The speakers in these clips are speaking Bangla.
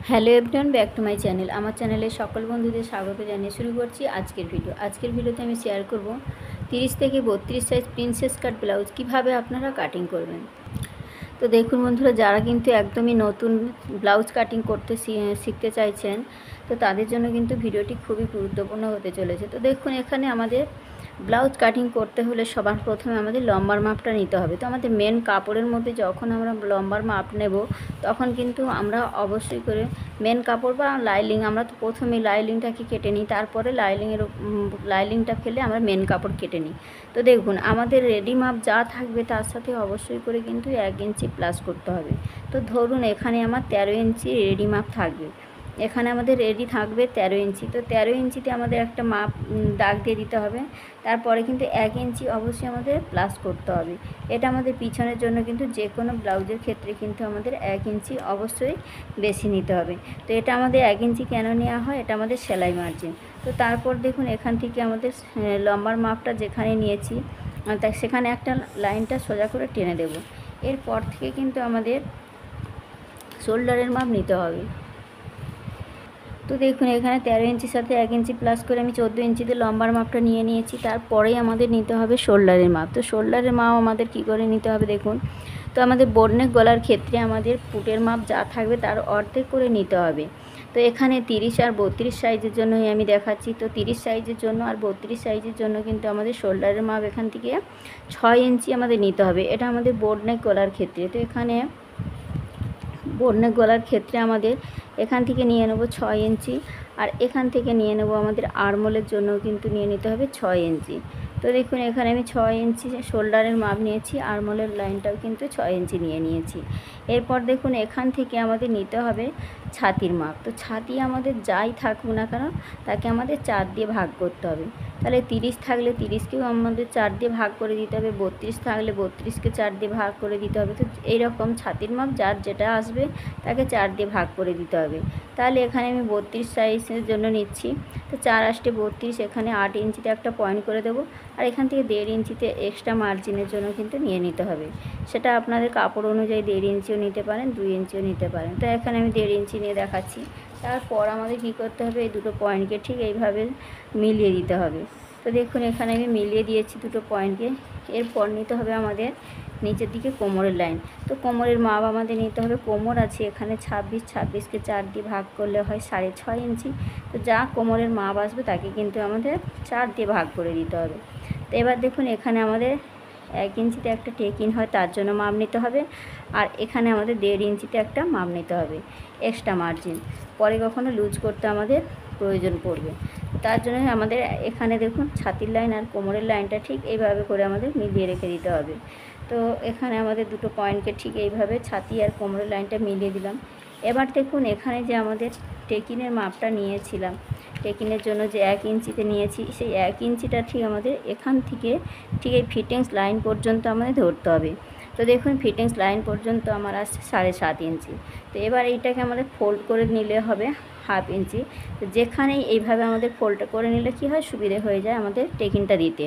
Hello everyone, back to my channel. আমার চ্যানেলে সকল বন্ধুদের স্বাগত জানিয়ে শুরু করছি আজকের ভিডিওতে আমি শেয়ার করব 30 থেকে 32 সাইজ প্রিন্সেস কাট ব্লাউজ কিভাবে আপনারা কাটিং করবেন। তো দেখুন বন্ধুরা, যারা কিন্তু একদমই নতুন ব্লাউজ কাটিং করতে শিখতে চাইছেন, তো তাদের জন্য কিন্তু ভিডিওটি খুবই গুরুত্বপূর্ণ হতে চলেছে। তো দেখুন, এখানে আমাদের ব্লাউজ কাটিং করতে হলে সবার প্রথমে আমাদের লম্বার মাপটা নিতে হবে। তো আমাদের মেন কাপড়ের মধ্যে যখন আমরা লম্বার মাপ নেব, তখন কিন্তু আমরা অবশ্যই করে মেন কাপড় বা লাইলিং, আমরা তো প্রথমে লাইলিংটাকে কেটে নিই, তারপরে লাইলিংটা ফেলে আমরা মেন কাপড় কেটে নিই। তো দেখুন, আমাদের রেডি মাপ যা থাকবে তার সাথে অবশ্যই করে কিন্তু 1 ইঞ্চি প্লাস করতে হবে। তো ধরুন, এখানে আমার 13 ইঞ্চি রেডি মাপ থাকবে, এখানে আমাদের রেডি থাকবে 13 ইঞ্চি। তো 13 ইঞ্চিতে আমাদের একটা মাপ দাগ দিয়ে দিতে হবে। তারপরে কিন্তু 1 ইঞ্চি অবশ্যই আমাদের প্লাস করতে হবে। এটা আমাদের পিছনের জন্য কিন্তু যে কোনো ব্লাউজের ক্ষেত্রে কিন্তু আমাদের 1 ইঞ্চি অবশ্যই বেশি নিতে হবে। তো এটা আমাদের 1 ইঞ্চি কেন নেওয়া হয়, এটা আমাদের সেলাই মার্জিন। তো তারপর দেখুন, এখান থেকে আমাদের লম্বার মাপটা যেখানে নিয়েছি, তাই সেখানে একটা লাইনটা সোজা করে টেনে দেব। এরপর থেকে কিন্তু আমাদের শোল্ডারের মাপ নিতে হবে। তো দেখুন, এখানে 13 ইঞ্চির সাথে 1 ইঞ্চি প্লাস করে আমি 14 ইঞ্চিতে লম্বার মাপটা নিয়ে নিয়েছি। তারপরেই আমাদের নিতে হবে শোল্ডারের মাপ। তো শোল্ডারের মাপ আমাদের কী করে নিতে হবে দেখুন। তো আমাদের বোটনেক গলার ক্ষেত্রে আমাদের ফুটের মাপ যা থাকবে তার অর্ধেক করে নিতে হবে। তো এখানে 30 আর 32 সাইজের জন্যই আমি দেখাচ্ছি। তো 30 সাইজের জন্য আর 32 সাইজের জন্য কিন্তু আমাদের শোল্ডারের মাপ এখান থেকে 6 ইঞ্চি আমাদের নিতে হবে। এটা আমাদের বোটনেক গলার ক্ষেত্রে। তো এখানে বোটনেক গলার ক্ষেত্রে আমাদের এখান থেকে নিয়ে নেব 6 ইঞ্চি, আর এখান থেকে নিয়ে নেব আমাদের আরমোলের জন্য কিন্তু নিয়ে নিতে হবে 6 ইঞ্চি। তো দেখুন, এখানে আমি 6 ইঞ্চি শোল্ডারের মাপ নিয়েছি, আরমোলের লাইনটাও কিন্তু 6 ইঞ্চি নিয়ে নিয়েছি। এরপর দেখুন, এখান থেকে আমাদের নিতে হবে ছাতির মাপ। তো ছাতি আমাদের যাই থাকুক না কেন, তাকে আমাদের 4 দিয়ে ভাগ করতে হবে। তাহলে 30 থাকলে 30কেও আমাদের 4 দিয়ে ভাগ করে দিতে হবে, 32 থাকলে 32কে 4 দিয়ে ভাগ করে দিতে হবে। তো এইরকম ছাতির মাপ যার যেটা আসবে তাকে 4 দিয়ে ভাগ করে দিতে হবে। তাহলে এখানে আমি 32 সাইজের জন্য নিচ্ছি। তো 4 8 32, এখানে 8 ইঞ্চিতে একটা পয়েন্ট করে দেবো। আর এখান থেকে 1.5 ইঞ্চিতে এক্সট্রা মার্জিনের জন্য কিন্তু নিয়ে নিতে হবে। সেটা আপনাদের কাপড় অনুযায়ী 1.5 ইঞ্চিও নিতে পারেন, 2 ইঞ্চিও নিতে পারেন। তো এখানে আমি 1.5 ইঞ্চি নিয়ে দেখাচ্ছি। তারপর আমাদের কী করতে হবে, এই দুটো পয়েন্টকে ঠিক এইভাবে মিলিয়ে দিতে হবে। তো দেখুন, এখানে আমি মিলিয়ে দিয়েছি দুটো পয়েন্টকে। এরপর নিতে হবে আমাদের নিচের দিকে কোমরের লাইন। তো কোমরের মাপ আমাদের নিতে হবে, কোমর আছে এখানে 26, 26কে 4 দিয়ে ভাগ করলে হয় 6.5 ইঞ্চি। তো যা কোমরের মাপ আসবে তাকে কিন্তু আমাদের 4 দিয়ে ভাগ করে দিতে হবে। তো এবার দেখুন, এখানে আমাদের 1 ইঞ্চিতে একটা টেকিন হয়, তার জন্য মাপ নিতে হবে। আর এখানে আমাদের 1.5 ইঞ্চিতে একটা মাপ নিতে হবে এক্সট্রা মার্জিন, পরে কখনো লুজ করতে আমাদের প্রয়োজন পড়বে। তার জন্য আমাদের এখানে দেখুন, ছাতির লাইন আর কোমরের লাইনটা ঠিক এইভাবে করে আমাদের মিলিয়ে রেখে দিতে হবে। তো এখানে আমাদের দুটো পয়েন্টকে ঠিক এইভাবে ছাতি আর কোমরের লাইনটা মিলিয়ে দিলাম। এবার দেখুন, এখানে যে আমাদের টেকিনের মাপটা নিয়েছিলাম, টেকিনের জন্য যে 1 ইঞ্চিতে নিয়েছি, সেই 1 ইঞ্চিটা ঠিক আমাদের এখান থেকে ঠিক এই ফিটিংস লাইন পর্যন্ত আমাদের ধরতে হবে। তো দেখুন, ফিটিংস লাইন পর্যন্ত আমার আসছে 7.5 ইঞ্চি। তো এবার এইটাকে আমাদের ফোল্ড করে নিলে হবে 1/2 ইঞ্চি। তো যেখানেই এইভাবে আমাদের ফোল্ড করে নিলে কী হয়, সুবিধে হয়ে যায় আমাদের টেকিনটা দিতে।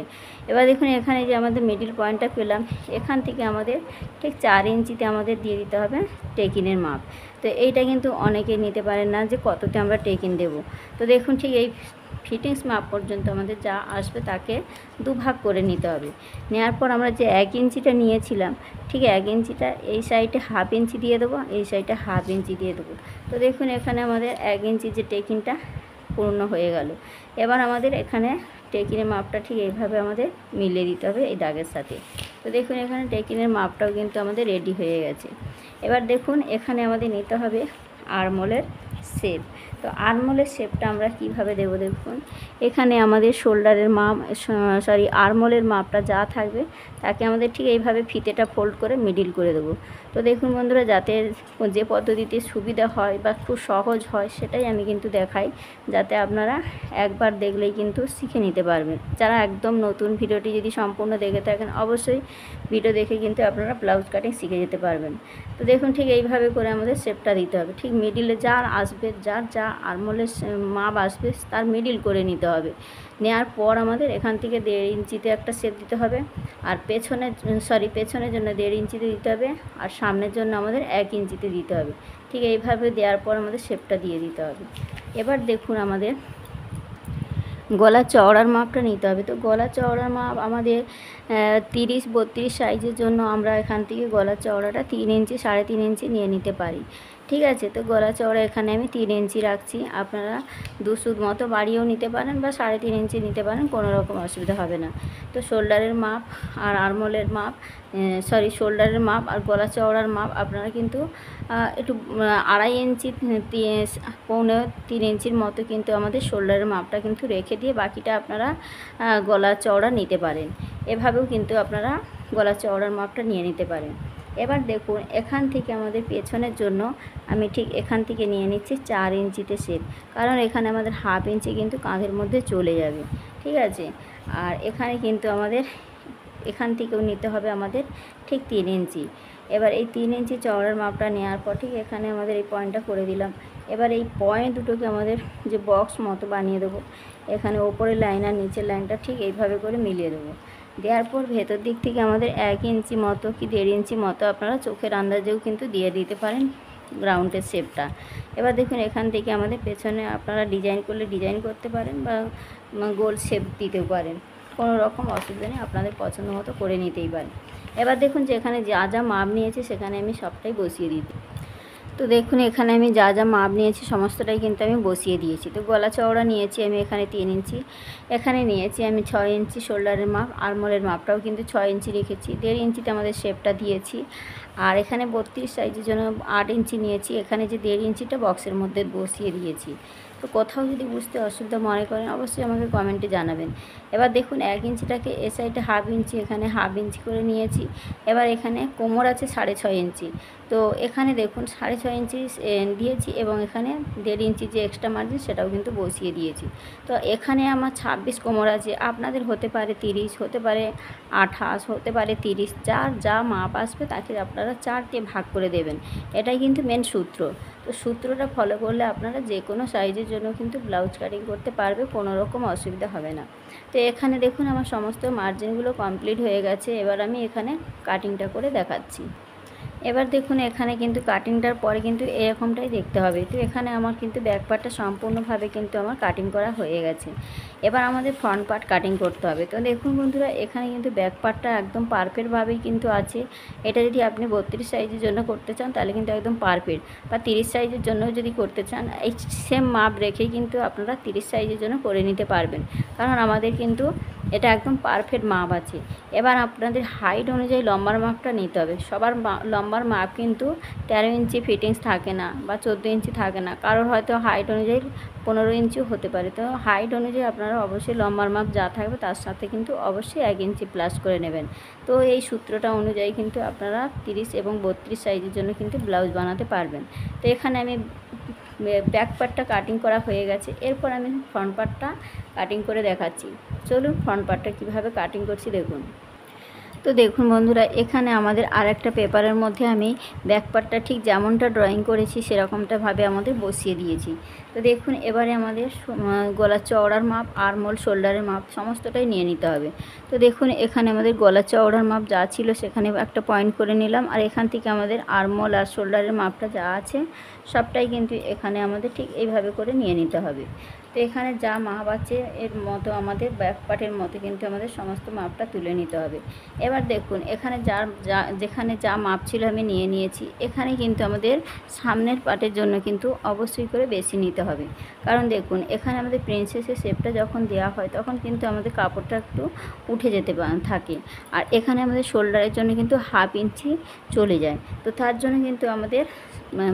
এবার দেখুন, এখানে যে আমাদের মিডিল পয়েন্টটা পেলাম, এখান থেকে আমাদের ঠিক 4 ইঞ্চিতে আমাদের দিয়ে দিতে হবে টেকিনের মাপ। তো এইটা কিন্তু অনেকে নিতে পারেন না যে কততে আমরা টেকিন দেব। তো দেখুন, ঠিক এই ফিটিংস মাপ পর্যন্ত আমাদের যা আসবে তাকে 2 ভাগ করে নিতে হবে। নেওয়ার পর আমরা যে 1 ইঞ্চিটা নিয়েছিলাম, ঠিক 1 ইঞ্চিটা এই সাইডে 1/2 ইঞ্চি দিয়ে দেবো, এই সাইডে 1/2 ইঞ্চি দিয়ে দেবো। তো দেখুন, এখানে আমাদের 1 ইঞ্চি যে টেকিনটা পূর্ণ হয়ে গেল। এবার আমাদের এখানে টেকিনের মাপটা ঠিক এইভাবে আমাদের মিলিয়ে দিতে হবে এই দাগের সাথে। তো দেখুন, এখানে টেকিনের মাপটাও কিন্তু আমাদের রেডি হয়ে গেছে। এবার দেখুন, এখানে আমাদের নিতে হবে আরমোলের শেপ। তো আরমোলের শেপটা আমরা কিভাবে দেবো দেখুন, এখানে আমাদের শোল্ডারের মাপ আরমোলের মাপটা যা থাকবে তাকে আমাদের ঠিক এইভাবে ফিতেটা ফোল্ড করে মিডিল করে দেবো। তো দেখুন বন্ধুরা, যাতে যে পদ্ধতিতে সুবিধা হয় বা খুব সহজ হয় সেটাই আমি কিন্তু দেখাই, যাতে আপনারা একবার দেখলেই কিন্তু শিখে নিতে পারবেন। যারা একদম নতুন, ভিডিওটি যদি সম্পূর্ণ দেখে থাকেন, অবশ্যই ভিডিও দেখে কিন্তু আপনারা ব্লাউজ কাটিং শিখে যেতে পারবেন। তো দেখুন, ঠিক এইভাবে করে আমাদের শেপটা দিতে হবে। ঠিক মিডিলে যার আসবে, যার যা আরমোলের মাপ আসবে তার মিডিল করে নিতে হবে। নেওয়ার পর আমাদের এখান থেকে 1.5 ইঞ্চিতে একটা শেপ দিতে হবে, আর পেছনের জন্য 1.5 ইঞ্চিতে দিতে হবে, আর সামনের জন্য আমাদের 1 ইঞ্চিতে দিতে হবে। ঠিক এইভাবে দেওয়ার পর আমাদের শেপটা দিয়ে দিতে হবে। এবার দেখুন আমাদের গলা চওড়ার মাপটা নিতে হবে। তো গলা চওড়ার মাপ আমাদের 30-32 সাইজের জন্য আমরা এখান থেকে গলা চওড়াটা 3 ইঞ্চি 3.5 ইঞ্চি নিয়ে নিতে পারি। ঠিক আছে, তো গলা চওড়া এখানে আমি 3 ইঞ্চি রাখছি। আপনারা 2 সুদ মতো বাড়িয়েও নিতে পারেন বা 3.5 ইঞ্চি নিতে পারেন, কোনো রকম অসুবিধা হবে না। তো শোল্ডারের মাপ আর আরমোলের মাপ শোল্ডারের মাপ আর গলা চওড়ার মাপ আপনারা কিন্তু একটু 2.5 ইঞ্চি 3 ইঞ্চির মতো কিন্তু আমাদের শোল্ডারের মাপটা কিন্তু রেখে দিয়ে বাকিটা আপনারা গলা চওড়া নিতে পারেন। এভাবেও কিন্তু আপনারা গলা চওড়ার মাপটা নিয়ে নিতে পারেন। এবার দেখুন এখান থেকে আমাদের পেছনের জন্য আমি ঠিক এখান থেকে নিয়ে নিচ্ছি 4 ইঞ্চিতে শেপ, কারণ এখানে আমাদের 1/2 ইঞ্চি কিন্তু কাঁধের মধ্যে চলে যাবে। ঠিক আছে, আর এখানে কিন্তু আমাদের এখান থেকেও নিতে হবে আমাদের ঠিক 3 ইঞ্চি। এবার এই 3 ইঞ্চি চওড়ার মাপটা নেওয়ার পর ঠিক এখানে আমাদের এই পয়েন্টটা করে দিলাম। এবার এই পয়েন্ট দুটোকে আমাদের যে বক্স মতো বানিয়ে দেবো, এখানে ওপরের লাইন আর নিচের লাইনটা ঠিক এইভাবে করে মিলিয়ে দেবো। দেওয়ার পর ভেতর দিক থেকে আমাদের 1 ইঞ্চি মতো কি 1.5 ইঞ্চি মতো আপনারা চোখের আন্দাজেও কিন্তু দিয়ে দিতে পারেন গ্রাউন্ডের শেপটা। এবার দেখুন এখান থেকে আমাদের পেছনে আপনারা ডিজাইন করলে ডিজাইন করতে পারেন বা গোল শেপ দিতেও পারেন, কোনো রকম অসুবিধা নেই, আপনাদের পছন্দ মতো করে নিতেই পারেন। এবার দেখুন যে এখানে যা যা মাপ নিয়েছে সেখানে আমি সবটাই বসিয়ে দিই। তো দেখুন এখানে আমি যা যা মাপ নিয়েছি সমস্তটাই কিন্তু আমি বসিয়ে দিয়েছি। তো গলা চওড়া নিয়েছি আমি এখানে 3 ইঞ্চি, এখানে নিয়েছি আমি 6 ইঞ্চি শোল্ডারের মাপ, আরমোলের মাপটাও কিন্তু 6 ইঞ্চি রেখেছি, 1.5 ইঞ্চিতে আমাদের শেপটা দিয়েছি। আর এখানে 32 সাইজের জন্য 8 ইঞ্চি নিয়েছি, এখানে যে 1.5 ইঞ্চিটা বক্সের মধ্যে বসিয়ে দিয়েছি। তো কোথাও যদি বুঝতে অসুবিধা মনে করেন অবশ্যই আমাকে কমেন্টে জানাবেন। এবার দেখুন 1 ইঞ্চিটাকে এ সাইডে 1/2 ইঞ্চি, এখানে 1/2 ইঞ্চি করে নিয়েছি। এবার এখানে কোমর আছে 6.5 ইঞ্চি, তো এখানে দেখুন 6.5 ইঞ্চি দিয়েছি এবং এখানে 1.5 ইঞ্চি যে এক্সট্রা মার্জিন সেটাও কিন্তু বসিয়ে দিয়েছি। তো এখানে আমার 26 কোমর আছে, আপনাদের হতে পারে 30, হতে পারে 28, হতে পারে 30, যার যা মাপ আসবে তাকে আপনারা 4 দিয়ে ভাগ করে দেবেন। এটাই কিন্তু মেন সূত্র। তো সূত্রটা ফলো করলে আপনারা যে কোনো সাইজের জন্য কিন্তু ব্লাউজ কাটিং করতে পারবে, কোনো রকম অসুবিধা হবে না। তো এখানে দেখুন আমার সমস্ত মার্জিনগুলো কমপ্লিট হয়ে গেছে। এবার আমি এখানে কাটিংটা করে দেখাচ্ছি। এবার দেখুন এখানে কিন্তু কাটিংটার পরে কিন্তু এরকমটাই দেখতে হবে। তো এখানে আমার কিন্তু ব্যাক পার্টটা সম্পূর্ণভাবে কিন্তু আমার কাটিং করা হয়ে গেছে। এবার আমাদের ফ্রন্ট পার্ট কাটিং করতে হবে। তো দেখুন বন্ধুরা এখানে কিন্তু ব্যাক পার্টটা একদম পারফেক্টভাবেই কিন্তু আছে। এটা যদি আপনি 32 সাইজের জন্য করতে চান তাহলে কিন্তু একদম পারফেক্ট, বা 30 সাইজের জন্য যদি করতে চান এই সেম মাপ রেখেই কিন্তু আপনারা 30 সাইজের জন্য করে নিতে পারবেন, কারণ আমাদের কিন্তু এটা একদম পারফেক্ট মাপ আছে। এবার আপনাদের হাইট অনুযায়ী লম্বার মাপটা নিতে হবে। সবার লম্বার মাপ কিন্তু 13 ইঞ্চি ফিটিংস থাকে না বা 14 ইঞ্চি থাকে না, কারোর হয়তো হাইট অনুযায়ী 15 ইঞ্চিও হতে পারে। তো হাইট অনুযায়ী আপনারা অবশ্যই লম্বার মাপ যা থাকবে তার সাথে কিন্তু অবশ্যই 1 ইঞ্চি প্লাস করে নেবেন। তো এই সূত্রটা অনুযায়ী কিন্তু আপনারা 30 এবং 32 সাইজের জন্য কিন্তু ব্লাউজ বানাতে পারবেন। তো এখানে আমি ব্যাক পার্টটা কাটিং করা হয়ে গেছে, এরপর আমি ফ্রন্ট পার্টটা কাটিং করে দেখাচ্ছি। চলুন ফ্রন্ট পার্টটা কীভাবে কাটিং করছি দেখুন। তো দেখুন বন্ধুরা এখানে আমাদের আরেকটা পেপারের মধ্যে আমি ব্যাক পার্টটা ঠিক যেমনটা ড্রয়িং করেছি সেরকমটাভাবে আমাদের বসিয়ে দিয়েছি। তো দেখুন এবারে আমাদের গলা চওড়ার মাপ, আরমোল, শোল্ডারের মাপ সমস্তটাই নিয়ে নিতে হবে। তো দেখুন এখানে আমাদের গলা চওড়ার মাপ যা ছিল সেখানে একটা পয়েন্ট করে নিলাম, আর এখান থেকে আমাদের আরমোল আর শোল্ডারের মাপটা যা আছে সবটাই কিন্তু এখানে আমাদের ঠিক এইভাবে করে নিয়ে নিতে হবে। তো এখানে যা মাপ আছে এর মতো আমাদের ব্যাক পার্টের মতো কিন্তু আমাদের সমস্ত মাপটা তুলে নিতে হবে। এবার দেখুন এখানে যেখানে যা মাপ ছিল আমি নিয়ে নিয়েছি, এখানে কিন্তু আমাদের সামনের পার্টের জন্য কিন্তু অবশ্যই করে বেশি নিতে হবে, কারণ দেখুন এখানে আমাদের প্রিন্সেসের শেপটা যখন দেওয়া হয় তখন কিন্তু আমাদের কাপড়টা একটু উঠে যেতে থাকে, আর এখানে আমাদের শোল্ডারের জন্য কিন্তু 1/2 ইঞ্চি চলে যায়। তো তার জন্য কিন্তু আমাদের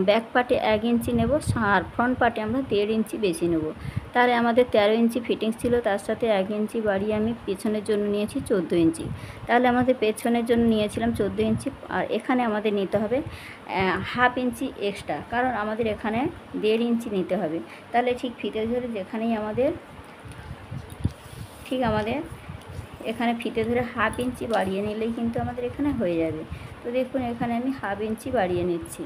ব্যাক পার্টে 1 ইঞ্চি নেব, আর ফ্রন্ট পার্টে আমরা 1.5 ইঞ্চি বেশি নেব। তাহলে আমাদের 13 ইঞ্চি ফিটিংস ছিল, তার সাথে 1 ইঞ্চি বাড়িয়ে আমি পেছনের জন্য নিয়েছি 14 ইঞ্চি। তাহলে আমাদের পেছনের জন্য নিয়েছিলাম 14 ইঞ্চি, আর এখানে আমাদের নিতে হবে 1/2 ইঞ্চি এক্সট্রা, কারণ আমাদের এখানে 1.5 ইঞ্চি নিতে হবে। তাহলে ঠিক ফিতে ধরে যেখানেই আমাদের এখানে ফিতে ধরে 1/2 ইঞ্চি বাড়িয়ে নিলেই কিন্তু আমাদের এখানে হয়ে যাবে। তো দেখুন এখানে আমি 1/2 ইঞ্চি বাড়িয়ে নিচ্ছি।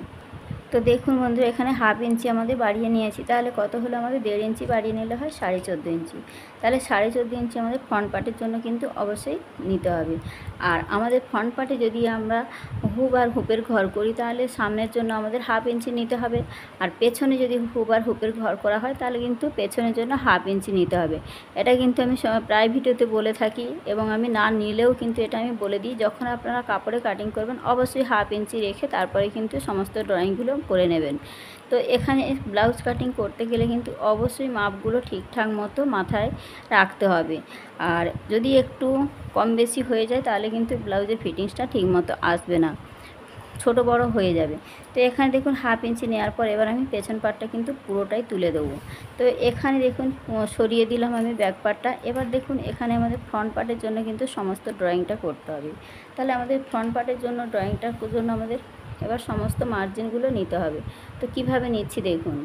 তো দেখুন বন্ধুরা, এখানে হাফ ইঞ্চি আমাদের বাড়িয়ে নিয়েছি, তাহলে কত হলো আমাদের 1.5 ইঞ্চি বাড়িয়ে নিলে হয় 14.5 ইঞ্চি। তাহলে 14.5 ইঞ্চি আমাদের ফ্রন্ট পার্টের জন্য কিন্তু অবশ্যই নিতে হবে। আর আমাদের ফ্রন্ট পার্টে যদি আমরা হুপ আর হুপের ঘর করি তাহলে সামনের জন্য আমাদের হাফ ইঞ্চি নিতে হবে, আর পেছনে যদি হুপ আর হুপের ঘর করা হয় তাহলে কিন্তু পেছনের জন্য হাফ ইঞ্চি নিতে হবে। এটা কিন্তু আমি প্রায় ভিডিওতে বলে থাকি, এবং আমি না নিলেও কিন্তু এটা আমি বলে দিই, যখন আপনারা কাপড়ে কাটিং করবেন অবশ্যই হাফ ইঞ্চি রেখে তারপরে কিন্তু সমস্ত ড্রয়িংগুলো করে নেবেন। তো এখানে ব্লাউজ কাটিং করতে গেলে কিন্তু অবশ্যই মাপগুলো ঠিকঠাক মতো মাথায় রাখতে হবে, আর যদি একটু কম বেশি হয়ে যায় তাহলে কিন্তু ব্লাউজের ফিটিংসটা ঠিকমতো আসবে না, ছোট বড় হয়ে যাবে। তো এখানে দেখুন হাফ ইঞ্চি নেওয়ার পর এবার আমি পেছন পার্টটা কিন্তু পুরোটাই তুলে দেবো। তো এখানে দেখুন সরিয়ে দিলাম আমি ব্যাক পার্টটা। এবার দেখুন এখানে আমাদের ফ্রন্ট পার্টের জন্য কিন্তু সমস্ত ড্রয়িংটা করতে হবে। তাহলে আমাদের ফ্রন্ট পার্টের জন্য ড্রয়িংটার জন্য আমাদের এবার সমস্ত মার্জিনগুলো নিতে হবে। তো কিভাবে নিচ্ছি দেখুন,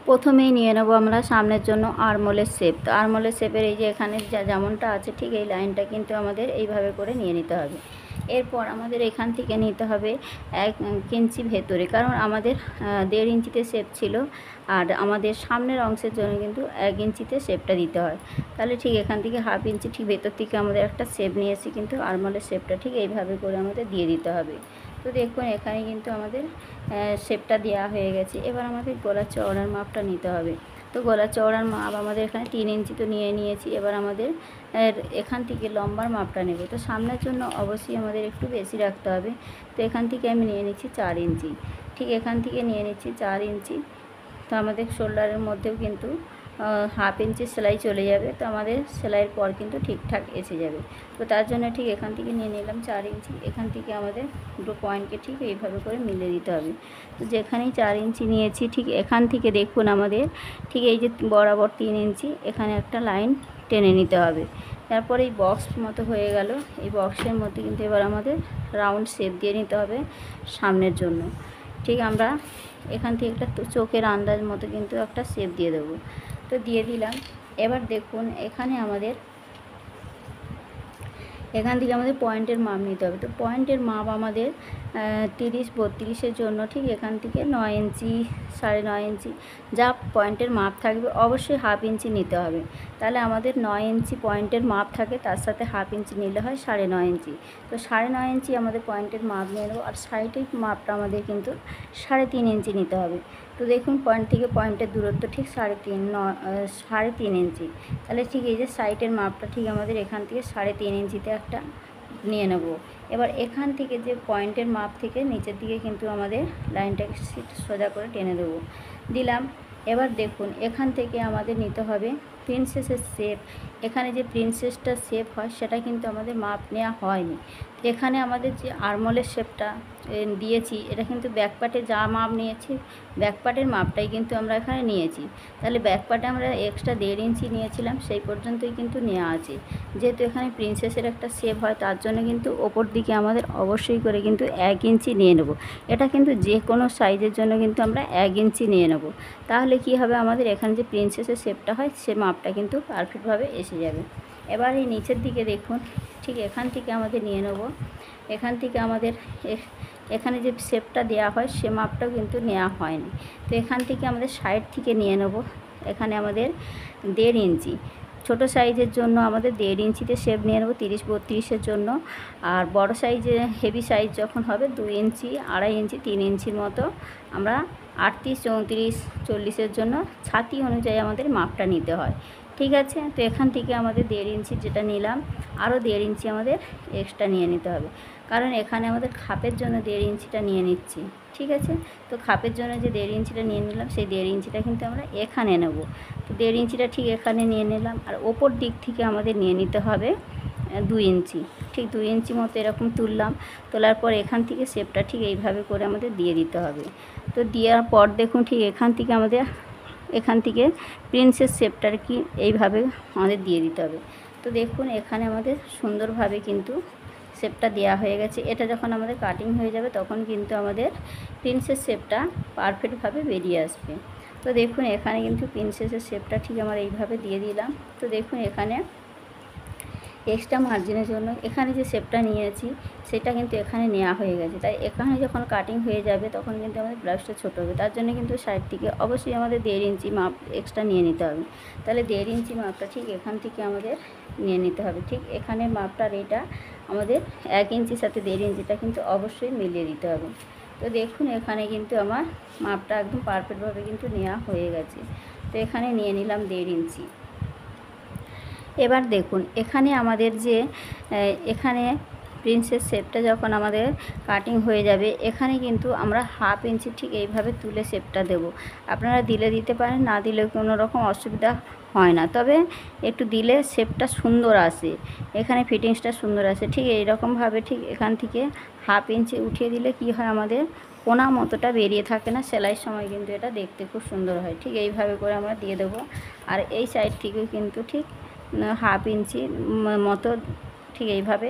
প্রথমেই নিয়ে নেব আমরা সামনের জন্য আর্মহোলের শেপ। তো আর্মহোলের শেপের এই যে এখানে যেমনটা আছে ঠিক এই লাইনটা কিন্তু আমাদের এইভাবে করে নিয়ে নিতে হবে। এরপর আমাদের এখান থেকে নিতে হবে 1 ইঞ্চি ভেতরে, কারণ আমাদের 1.5 ইঞ্চিতে শেপ ছিল, আর আমাদের সামনের অংশের জন্য কিন্তু 1 ইঞ্চিতে শেপটা দিতে হয়। তাহলে ঠিক এখান থেকে হাফ ইঞ্চি ঠিক ভেতর থেকে আমাদের একটা শেপ নিয়ে এসে কিন্তু আর্মহোলের শেপটা ঠিক এইভাবে করে আমাদের দিয়ে দিতে হবে। তো দেখুন এখানে কিন্তু আমাদের শেপটা দেওয়া হয়ে গেছে। এবার আমাদের গলার চওড়ার মাপটা নিতে হবে। তো গলার চওড়ার মাপ আমাদের এখানে 3 ইঞ্চি তো নিয়ে নিয়েছি। এবার আমাদের এখান থেকে লম্বার মাপটা নেব। তো সামনের জন্য অবশ্যই আমাদের একটু বেশি রাখতে হবে। তো এখান থেকে আমি নিয়ে নিচ্ছি 4 ইঞ্চি, ঠিক এখান থেকে নিয়ে নিচ্ছি 4 ইঞ্চি। তো আমাদের শোল্ডারের মধ্যেও কিন্তু হাফ ইঞ্চি সেলাই চলে যাবে, তো আমাদের সেলাইয়ের পর কিন্তু ঠিকঠাক এসে যাবে। তো তার জন্য ঠিক এখান থেকে নিয়ে নিলাম 4 ইঞ্চি। এখান থেকে আমাদের দুটো পয়েন্টকে ঠিক এইভাবে করে মিলিয়ে দিতে হবে। তো যেখানেই 4 ইঞ্চি নিয়েছি ঠিক এখান থেকে দেখুন আমাদের ঠিক এই যে বরাবর 3 ইঞ্চি এখানে একটা লাইন টেনে নিতে হবে। তারপরে এই বক্স মতো হয়ে গেল। এই বক্সের মধ্যে কিন্তু এবার আমাদের রাউন্ড শেপ দিয়ে নিতে হবে সামনের জন্য। ঠিক আমরা এখান থেকে একটা চোখের আন্দাজ মতো কিন্তু একটা শেপ দিয়ে দেবো। তো দিয়ে দিলাম। এবার দেখুন এখানে আমাদের এখান থেকে আমাদের পয়েন্টের মাপ নিতে হবে। তো পয়েন্টের মাপ আমাদের 30-32-এর জন্য ঠিক এখান থেকে 9 ইঞ্চি 9.5 ইঞ্চি যা পয়েন্টের মাপ থাকবে অবশ্যই হাফ ইঞ্চি নিতে হবে। তাহলে আমাদের 9 ইঞ্চি পয়েন্টের মাপ থাকে, তার সাথে হাফ ইঞ্চি নিলে হয় 9.5 ইঞ্চি। তো 9.5 ইঞ্চি আমাদের পয়েন্টের মাপ নিয়ে নেবো, আর সাইডের মাপটা আমাদের কিন্তু 3.5 ইঞ্চি নিতে হবে। তো দেখুন পয়েন্ট থেকে পয়েন্টের দূরত্ব ঠিক 3.5 ইঞ্চি। তাহলে ঠিক এই যে সাইডের মাপটা ঠিক আমাদের এখান থেকে 3.5 ইঞ্চিতে একটা নিয়ে নেব। এবার এখান থেকে যে পয়েন্টের মাপ থেকে নিচের দিকে কিন্তু আমাদের লাইনটাকে সোজা করে টেনে দেবো, দিলাম। এবার দেখুন এখান থেকে আমাদের নিতে হবে প্রিন্সেসের শেপ। এখানে যে প্রিন্সেসটা শেপ হয় সেটা কিন্তু আমাদের মাপ নেওয়া হয়নি। এখানে আমাদের যে আর্মহোলের শেপটা দিয়েছি এটা কিন্তু ব্যাকপার্টে যা মাপ নিয়েছি ব্যাকপার্টের মাপটাই কিন্তু আমরা এখানে নিয়েছি। তাহলে ব্যাকপার্টে আমরা এক্সট্রা 1.5 ইঞ্চি নিয়েছিলাম, সেই পর্যন্তই কিন্তু নেওয়া আছে। যেহেতু এখানে প্রিন্সেসের একটা শেপ হয় তার জন্য কিন্তু ওপর দিকে আমাদের অবশ্যই করে কিন্তু 1 ইঞ্চি নিয়ে নেব। এটা কিন্তু যে কোনো সাইজের জন্য কিন্তু আমরা 1 ইঞ্চি নিয়ে নেব। তাহলে কি হবে, আমাদের এখানে যে প্রিন্সেসের শেপটা হয় সে মাপটা কিন্তু পারফেক্টভাবে এসে যাবে। এবার এই নিচের দিকে দেখুন ঠিক এখান থেকে আমাদের নিয়ে নেব। এখান থেকে আমাদের এখানে যে শেপটা দেওয়া হয় সে মাপটাও কিন্তু নেওয়া হয়নি। তো এখান থেকে আমাদের সাইড থেকে নিয়ে নেব। এখানে আমাদের 1.5 ইঞ্চি ছোটো সাইজের জন্য আমাদের 1.5 ইঞ্চিতে শেপ নিয়ে নেব 30-32-এর জন্য। আর বড় সাইজে হেভি সাইজ যখন হবে 2 ইঞ্চি 2.5 ইঞ্চি 3 ইঞ্চির মতো আমরা 38-34-40-এর জন্য ছাতি অনুযায়ী আমাদের মাপটা নিতে হয়। ঠিক আছে, তো এখান থেকে আমাদের 1.5 ইঞ্চি যেটা নিলাম আরও 1.5 ইঞ্চি আমাদের এক্সট্রা নিয়ে নিতে হবে, কারণ এখানে আমাদের খাপের জন্য 1.5 ইঞ্চিটা নিয়ে নিচ্ছি। ঠিক আছে, তো খাপের জন্য যে 1.5 ইঞ্চিটা নিয়ে নিলাম সেই 1.5 ইঞ্চিটা কিন্তু আমরা এখানে নেব। তো 1.5 ইঞ্চিটা ঠিক এখানে নিয়ে নিলাম, আর ওপর দিক থেকে আমাদের নিয়ে নিতে হবে 2 ইঞ্চি। ঠিক 2 ইঞ্চি মতো এরকম তুললাম। তোলার পর এখান থেকে শেপটা ঠিক এইভাবে করে আমাদের দিয়ে দিতে হবে। তো দেওয়ার পর দেখুন ঠিক এখান থেকে প্রিন্সেস শেপটার কি এইভাবে আমাদের দিয়ে দিতে হবে। তো দেখুন এখানে আমাদের সুন্দরভাবে কিন্তু শেপটা দেওয়া হয়ে গেছে। এটা যখন আমাদের কাটিং হয়ে যাবে তখন কিন্তু আমাদের প্রিন্সেস শেপটা পারফেক্টভাবে বেরিয়ে আসবে। তো দেখুন এখানে কিন্তু প্রিন্সেসের শেপটা ঠিক আমার এইভাবে দিয়ে দিলাম। তো দেখুন এখানে এক্সট্রা মার্জিনের জন্য এখানে যে শেপটা নিয়েছি সেটা কিন্তু এখানে নেওয়া হয়ে গেছে, তাই এখানে যখন কাটিং হয়ে যাবে তখন কিন্তু আমাদের ব্লাউজটা ছোটো হবে। তার জন্য কিন্তু সাইড থেকে অবশ্যই আমাদের 1.5 ইঞ্চি মাপ এক্সট্রা নিয়ে নিতে হবে। তাহলে 1.5 ইঞ্চি মাপটা ঠিক এখান থেকে আমাদের নিয়ে নিতে হবে। ঠিক এখানে মাপটার এটা আমাদের 1 ইঞ্চির সাথে 1.5 ইঞ্চিটা কিন্তু অবশ্যই মিলিয়ে দিতে হবে। তো দেখুন এখানে কিন্তু আমার মাপটা একদম পারফেক্টভাবে কিন্তু নেওয়া হয়ে গেছে। তো এখানে নিয়ে নিলাম 1.5 ইঞ্চি। এবার দেখুন এখানে আমাদের যে এখানে প্রিন্সেস শেপটা যখন আমাদের কাটিং হয়ে যাবে, এখানে কিন্তু আমরা 1/2 ইঞ্চি ঠিক এইভাবে তুলে শেপটা দেব। আপনারা দিলে দিতে পারেন, না দিলে কোনো রকম অসুবিধা হয় না, তবে একটু দিলে শেপটা সুন্দর আসে, এখানে ফিটিংসটা সুন্দর আসে। ঠিক এইরকমভাবে ঠিক এখান থেকে 1/2 ইঞ্চি উঠিয়ে দিলে কি হয়, আমাদের কোনা মতোটা বেরিয়ে থাকে না, সেলাইয়ের সময় কিন্তু এটা দেখতে খুব সুন্দর হয়। ঠিক এইভাবে করে আমরা দিয়ে দেবো। আর এই সাইড থেকেও কিন্তু ঠিক 1/2 ইঞ্চি মতো ঠিক এইভাবে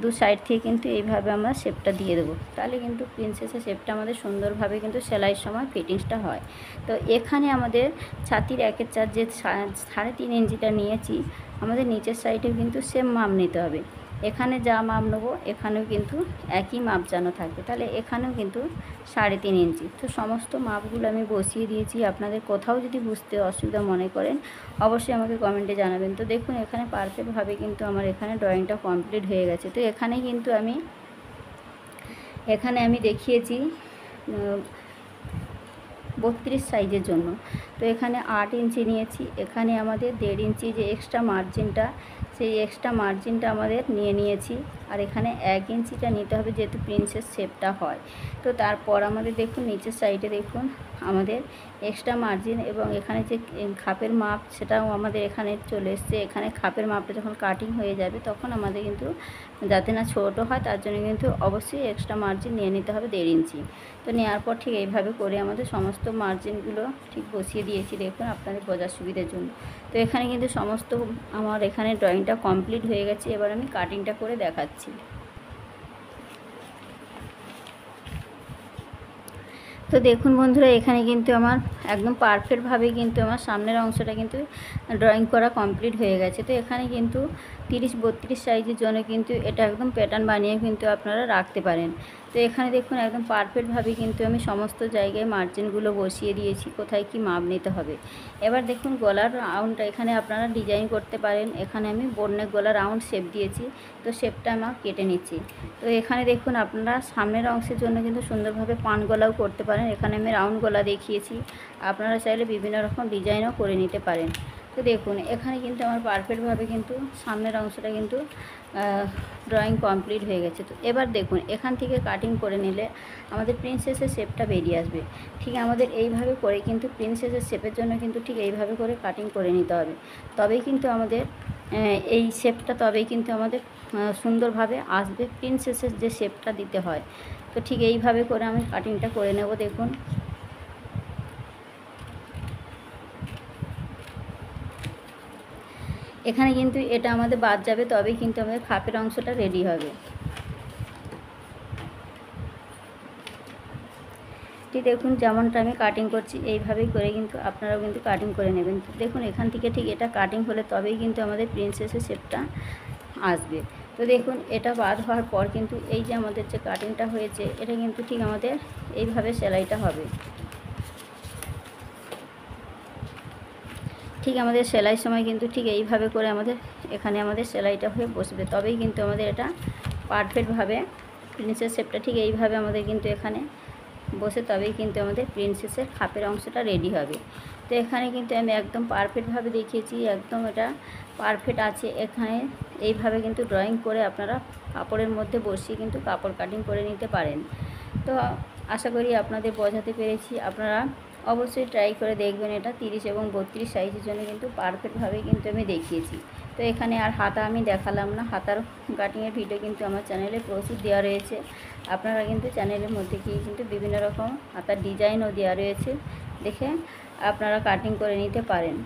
দু সাইড থেকে কিন্তু এইভাবে আমরা শেপটা দিয়ে দেবো। তাহলে কিন্তু প্রিন্সেসের শেপটা আমাদের সুন্দরভাবে কিন্তু সেলাইয়ের সময় ফিটিংসটা হয়। তো এখানে আমাদের ছাতির 1/4 যে 3.5 ইঞ্চিটা নিয়েছি, আমাদের নিচের সাইডেও কিন্তু সেম মাপ নিতে হবে। এখানে যা মাপ নেবো এখানেও কিন্তু একই মাপ যেন থাকে, তাহলে এখানেও কিন্তু 3.5 ইঞ্চি। তো সমস্ত মাপগুলো আমি বসিয়ে দিয়েছি। আপনাদের কোথাও যদি বুঝতে অসুবিধা মনে করেন অবশ্যই আমাকে কমেন্টে জানাবেন। তো দেখুন এখানে পারফেক্টভাবে কিন্তু আমার এখানে ড্রয়িংটা কমপ্লিট হয়ে গেছে। তো এখানে কিন্তু আমি দেখিয়েছি 32 সাইজের জন্য। তো এখানে 8 ইঞ্চি নিয়েছি। এখানে আমাদের 1.5 ইঞ্চি যে এক্সট্রা মার্জিনটা, সেই এক্সট্রা মার্জিনটা আমাদের নিয়েছি। আর এখানে 1 ইঞ্চিটা নিতে হবে, যেহেতু প্রিন্সেস শেপটা হয়। তো তারপর আমাদের দেখুন নিচের সাইডে দেখুন আমাদের এক্সট্রা মার্জিন এবং এখানে যে খাপের মাপ সেটাও আমাদের এখানে চলে এসছে। এখানে খাপের মাপটা যখন কাটিং হয়ে যাবে তখন আমাদের কিন্তু যাতে না ছোটো হয় তার জন্য কিন্তু অবশ্যই এক্সট্রা মার্জিন নিয়ে নিতে হবে 1.5 ইঞ্চি। তো নেওয়ার পর ঠিক এইভাবে করে আমাদের সমস্ত মার্জিনগুলো ঠিক বসিয়ে দিয়েছি, দেখুন আপনাদের বোঝার সুবিধার জন্য। তো এখানে কিন্তু সমস্ত আমার এখানে ড্রয়িংটা কমপ্লিট হয়ে গেছে। এবার আমি কাটিংটা করে দেখাচ্ছি। তো দেখুন বন্ধুরা এখানে কিন্তু আমার একদম পারফেক্টভাবে কিন্তু আমার সামনের অংশটা কিন্তু ড্রয়িং করা কমপ্লিট হয়ে গেছে। তো এখানে কিন্তু 30-32 সাইজের জন্য কিন্তু এটা একদম প্যাটার্ন বানিয়ে কিন্তু আপনারা রাখতে পারেন। তো এখানে দেখুন একদম পারফেক্টভাবে কিন্তু আমি সমস্ত জায়গায় মার্জিনগুলো বসিয়ে দিয়েছি, কোথায় কি মাপ নিতে হবে। এবার দেখুন গলার রাউন্ডটা এখানে আপনারা ডিজাইন করতে পারেন। এখানে আমি বোর্ডনেক গলা রাউন্ড শেপ দিয়েছি, তো শেপটা আমার কেটে নিচ্ছি। তো এখানে দেখুন আপনারা সামনের অংশের জন্য কিন্তু সুন্দরভাবে পান গলাও করতে পারেন। এখানে আমি রাউন্ড গলা দেখিয়েছি, আপনারা চাইলে বিভিন্ন রকম ডিজাইনও করে নিতে পারেন। তো দেখুন এখানে কিন্তু আমার পারফেক্টভাবে কিন্তু সামনের অংশটা কিন্তু ড্রয়িং কমপ্লিট হয়ে গেছে। তো এবার দেখুন এখান থেকে কাটিং করে নিলে আমাদের প্রিন্সেসের শেপটা বেরিয়ে আসবে। ঠিক আমাদের এইভাবে করে কিন্তু প্রিন্সেসের শেপের জন্য কিন্তু ঠিক এইভাবে করে কাটিং করে নিতে হবে, তবেই কিন্তু আমাদের এই শেপটা কিন্তু আমাদের সুন্দরভাবে আসবে, প্রিন্সেসের যে শেপটা দিতে হয়। তো ঠিক এইভাবে করে আমি কাটিংটা করে নেব। দেখুন এখানে কিন্তু এটা আমাদের বাদ যাবে, তবেই কিন্তু আমাদের খাপের অংশটা রেডি হবে। ঠিক দেখুন যেমনটা আমি কাটিং করছি এইভাবেই করে কিন্তু আপনারাও কিন্তু কাটিং করে নেবেন। দেখুন এখান থেকে ঠিক এটা কাটিং হলে তবেই কিন্তু আমাদের প্রিন্সেসের শেপটা আসবে। তো দেখুন এটা বাদ হওয়ার পর কিন্তু এই যে আমাদের যে কাটিংটা হয়েছে এটা কিন্তু ঠিক আমাদের এইভাবে সেলাইটা হবে। ঠিক আমাদের সেলাই সময় কিন্তু ঠিক এইভাবে করে আমাদের এখানে আমাদের সেলাইটা হয়ে বসবে, তবেই কিন্তু আমাদের এটা পারফেক্টভাবে প্রিন্সেস শেপটা ঠিক এইভাবে আমাদের কিন্তু এখানে বসে, তবেই কিন্তু আমাদের প্রিন্সেসের খাপের অংশটা রেডি হবে। তো এখানে কিন্তু আমি একদম পারফেক্টভাবে দেখিয়েছি, একদম এটা পারফেক্ট আছে। এখানে এইভাবে কিন্তু ড্রয়িং করে আপনারা কাপড়ের মধ্যে বসিয়ে কিন্তু কাপড় কাটিং করে নিতে পারেন। তো আশা করি আপনাদের বোঝাতে পেরেছি। আপনারা অবশ্যই ট্রাই করে দেখবেন। এটা 30 এবং 32 সাইজের জন্য কিন্তু পারফেক্টভাবে কিন্তু আমি দেখিয়েছি। তো এখানে আর হাতা আমি দেখালাম না, হাতার কাটিংয়ের ভিডিও কিন্তু আমার চ্যানেলে প্রচুর দেওয়া রয়েছে। আপনারা কিন্তু চ্যানেলের মধ্যে গিয়ে কিন্তু বিভিন্ন রকম হাতার ডিজাইনও দেওয়া রয়েছে, দেখে আপনারা কাটিং করে নিতে পারেন।